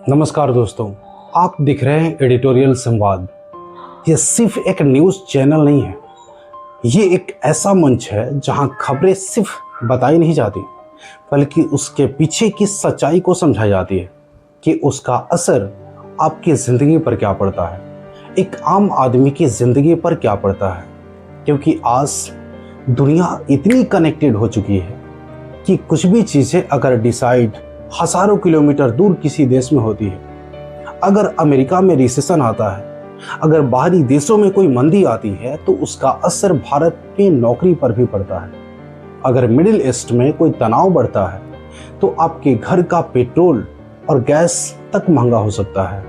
नमस्कार दोस्तों, आप दिख रहे हैं एडिटोरियल संवाद। ये सिर्फ एक न्यूज़ चैनल नहीं है, ये एक ऐसा मंच है जहां खबरें सिर्फ बताई नहीं जाती बल्कि उसके पीछे की सच्चाई को समझाई जाती है कि उसका असर आपकी ज़िंदगी पर क्या पड़ता है, एक आम आदमी की ज़िंदगी पर क्या पड़ता है। क्योंकि आज दुनिया इतनी कनेक्टेड हो चुकी है कि कुछ भी चीज़ें अगर डिसाइड हज़ारों किलोमीटर दूर किसी देश में होती है, अगर अमेरिका में रिसेशन आता है, अगर बाहरी देशों में कोई मंदी आती है तो उसका असर भारत की नौकरी पर भी पड़ता है। अगर मिडिल ईस्ट में कोई तनाव बढ़ता है तो आपके घर का पेट्रोल और गैस तक महंगा हो सकता है।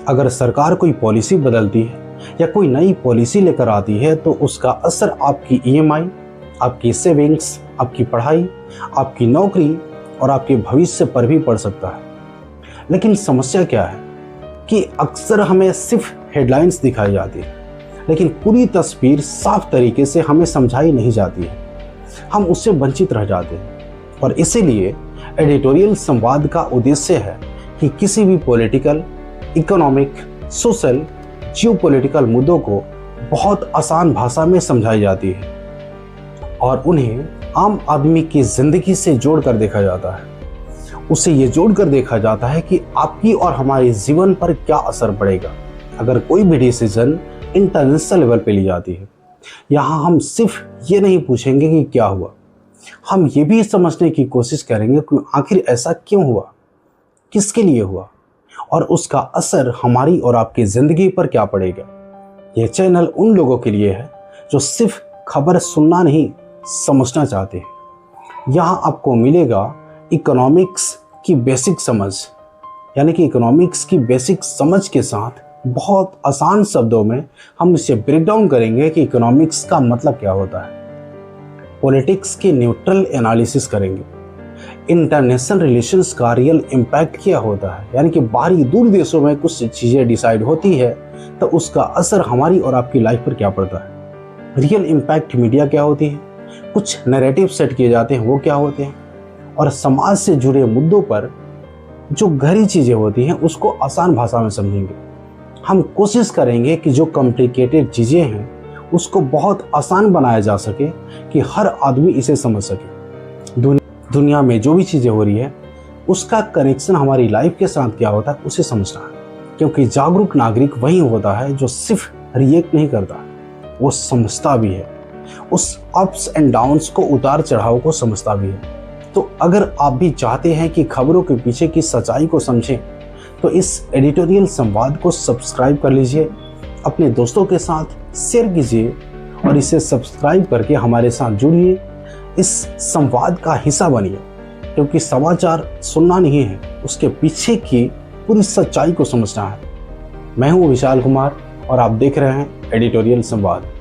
अगर सरकार कोई पॉलिसी बदलती है या कोई नई पॉलिसी लेकर आती है तो उसका असर आपकी ईएमआई, आपकी सेविंग्स, आपकी पढ़ाई, आपकी नौकरी और आपके भविष्य पर भी पड़ सकता है। लेकिन समस्या क्या है कि अक्सर हमें सिर्फ हेडलाइंस दिखाई जाती है, लेकिन पूरी तस्वीर साफ तरीके से हमें समझाई नहीं जाती है। हम उससे वंचित रह जाते हैं और इसीलिए एडिटोरियल संवाद का उद्देश्य है कि किसी भी पॉलिटिकल, इकोनॉमिक, सोशल, जियोपॉलिटिकल मुद्दों को बहुत आसान भाषा में समझाई जाती है और उन्हें आम आदमी की ज़िंदगी से जोड़कर देखा जाता है। उसे ये जोड़कर देखा जाता है कि आपकी और हमारे जीवन पर क्या असर पड़ेगा अगर कोई भी डिसीजन इंटरनेशनल लेवल पे ली जाती है। यहाँ हम सिर्फ ये नहीं पूछेंगे कि क्या हुआ, हम ये भी समझने की कोशिश करेंगे कि आखिर ऐसा क्यों हुआ, किसके लिए हुआ और उसका असर हमारी और आपकी ज़िंदगी पर क्या पड़ेगा। यह चैनल उन लोगों के लिए है जो सिर्फ खबर सुनना नहीं, समझना चाहते हैं। यहाँ आपको मिलेगा इकोनॉमिक्स की बेसिक समझ, यानी कि इकोनॉमिक्स की बेसिक समझ के साथ बहुत आसान शब्दों में हम इसे ब्रेक डाउन करेंगे कि इकोनॉमिक्स का मतलब क्या होता है। पॉलिटिक्स की न्यूट्रल एनालिसिस करेंगे, इंटरनेशनल रिलेशंस का रियल इम्पैक्ट क्या होता है, यानी कि बाहरी दूर देशों में कुछ चीज़ें डिसाइड होती है तो उसका असर हमारी और आपकी लाइफ पर क्या पड़ता है। रियल इम्पैक्ट मीडिया क्या होती है, कुछ नैरेटिव सेट किए जाते हैं वो क्या होते हैं, और समाज से जुड़े मुद्दों पर जो गहरी चीज़ें होती हैं उसको आसान भाषा में समझेंगे। हम कोशिश करेंगे कि जो कॉम्प्लिकेटेड चीज़ें हैं उसको बहुत आसान बनाया जा सके कि हर आदमी इसे समझ सके। दुनिया में जो भी चीज़ें हो रही है उसका कनेक्शन हमारी लाइफ के साथ क्या होता है उसे समझना है। क्योंकि जागरूक नागरिक वही होता है जो सिर्फ रिएक्ट नहीं करता, वो समझता भी है, उस अप्स एंड डाउन्स को, उतार चढ़ाव को समझता भी है। तो अगर आप भी चाहते हैं कि खबरों के पीछे की सच्चाई को समझें तो इस एडिटोरियल संवाद को सब्सक्राइब कर लीजिए, अपने दोस्तों के साथ शेयर कीजिए और इसे सब्सक्राइब करके हमारे साथ जुड़िए, इस संवाद का हिस्सा बनिए। क्योंकि समाचार सुनना नहीं है, उसके पीछे की पूरी सच्चाई को समझना है। मैं हूँ विशाल कुमार और आप देख रहे हैं एडिटोरियल संवाद।